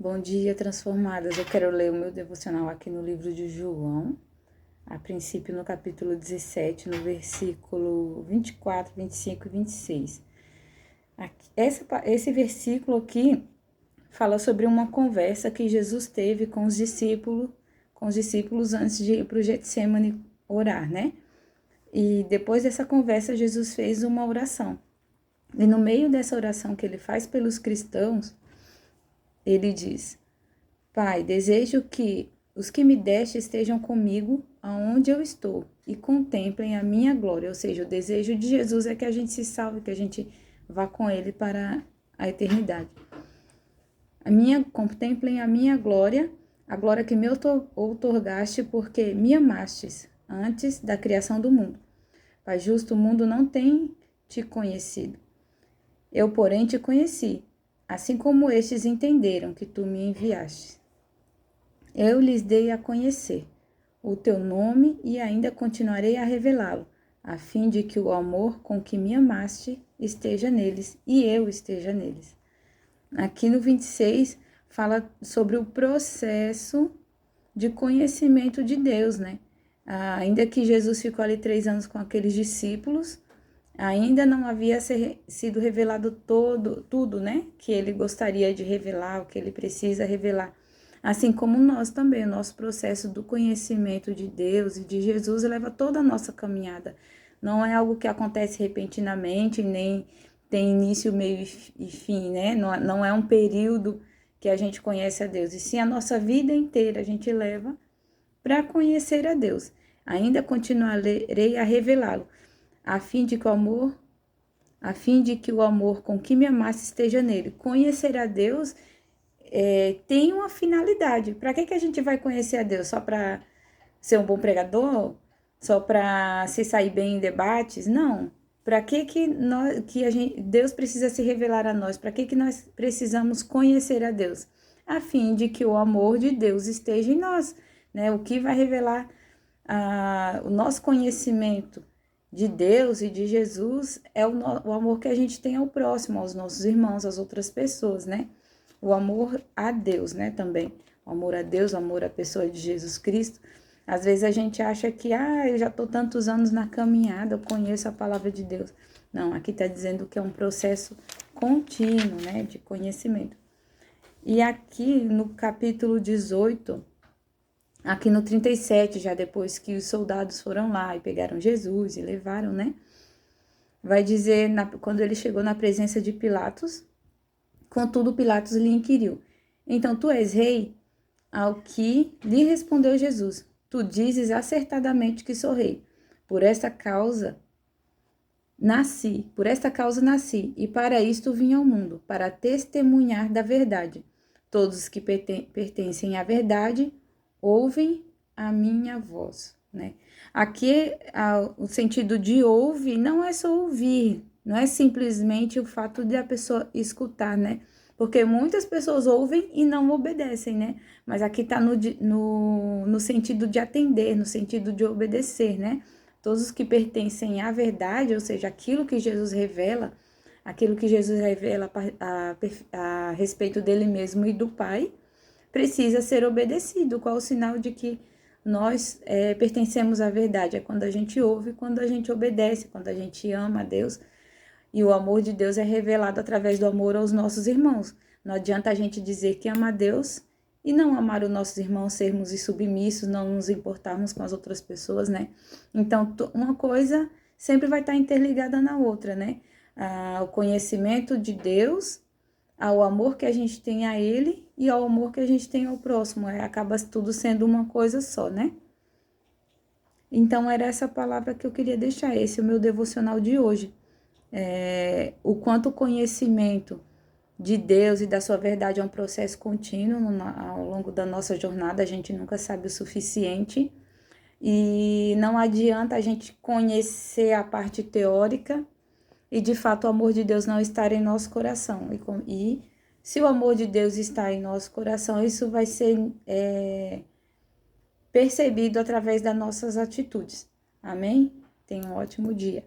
Bom dia, transformadas. Eu quero ler o meu devocional aqui no livro de João, a princípio no capítulo 17, no versículo 24, 25 e 26. Esse versículo aqui fala sobre uma conversa que Jesus teve com os discípulos antes de ir para o Getsemane orar, né? E depois dessa conversa, Jesus fez uma oração. E no meio dessa oração que ele faz pelos cristãos, ele diz: Pai, desejo que os que me deste estejam comigo aonde eu estou e contemplem a minha glória. Ou seja, o desejo de Jesus é que a gente se salve, que a gente vá com ele para a eternidade. Contemplem a glória que me outorgaste, porque me amastes antes da criação do mundo. Pai justo, o mundo não tem te conhecido. Eu, porém, te conheci, assim como estes entenderam que tu me enviaste. Eu lhes dei a conhecer o teu nome e ainda continuarei a revelá-lo, a fim de que o amor com que me amaste esteja neles e eu esteja neles. Aqui no 26 fala sobre o processo de conhecimento de Deus, né? Ainda que Jesus ficou ali 3 anos com aqueles discípulos, ainda não havia sido revelado tudo, né? Que ele gostaria de revelar, o que ele precisa revelar. Assim como nós também, o nosso processo do conhecimento de Deus e de Jesus leva toda a nossa caminhada. Não é algo que acontece repentinamente, nem tem início, meio e fim, né? Não é um período que a gente conhece a Deus, e sim a nossa vida inteira a gente leva para conhecer a Deus. Ainda continuarei a revelá-lo, a fim de que o amor com que me amasse esteja nele. Conhecer a Deus tem uma finalidade. Para que a gente vai conhecer a Deus? Só para ser um bom pregador? Só para se sair bem em debates? Não. Para Deus precisa se revelar a nós? Para que nós precisamos conhecer a Deus? A fim de que o amor de Deus esteja em nós, né? O que vai revelar o nosso conhecimento de Deus e de Jesus é o amor que a gente tem ao próximo, aos nossos irmãos, às outras pessoas, né? O amor a Deus, né, também. O amor a Deus, o amor à pessoa de Jesus Cristo. Às vezes a gente acha que, eu já estou tantos anos na caminhada, eu conheço a palavra de Deus. Não, aqui está dizendo que é um processo contínuo, né, de conhecimento. E aqui no capítulo 18, aqui no 37, já depois que os soldados foram lá e pegaram Jesus e levaram, né, vai dizer, quando ele chegou na presença de Pilatos, contudo, Pilatos lhe inquiriu: Então tu és rei? Ao que lhe respondeu Jesus: Tu dizes acertadamente que sou rei. Por esta causa nasci, e para isto vim ao mundo, para testemunhar da verdade. Todos os que pertencem à verdade ouvem a minha voz, né? Aqui, o sentido de ouvir não é só ouvir, não é simplesmente o fato de a pessoa escutar, né? Porque muitas pessoas ouvem e não obedecem, né? Mas aqui tá no sentido de atender, no sentido de obedecer, né? Todos os que pertencem à verdade, ou seja, aquilo que Jesus revela a respeito dele mesmo e do Pai, precisa ser obedecido. Qual o sinal de que nós pertencemos à verdade? É quando a gente ouve, quando a gente obedece, quando a gente ama a Deus. E o amor de Deus é revelado através do amor aos nossos irmãos. Não adianta a gente dizer que ama a Deus e não amar os nossos irmãos, sermos submissos, não nos importarmos com as outras pessoas, né? Então, uma coisa sempre vai estar interligada na outra, né? O conhecimento de Deus, ao amor que a gente tem a Ele e ao amor que a gente tem ao próximo. Acaba tudo sendo uma coisa só, né? Então, era essa palavra que eu queria deixar, esse é o meu devocional de hoje. O quanto o conhecimento de Deus e da sua verdade é um processo contínuo ao longo da nossa jornada, a gente nunca sabe o suficiente e não adianta a gente conhecer a parte teórica e de fato o amor de Deus não estar em nosso coração. E se o amor de Deus está em nosso coração, isso vai ser percebido através das nossas atitudes. Amém? Tenha um ótimo dia.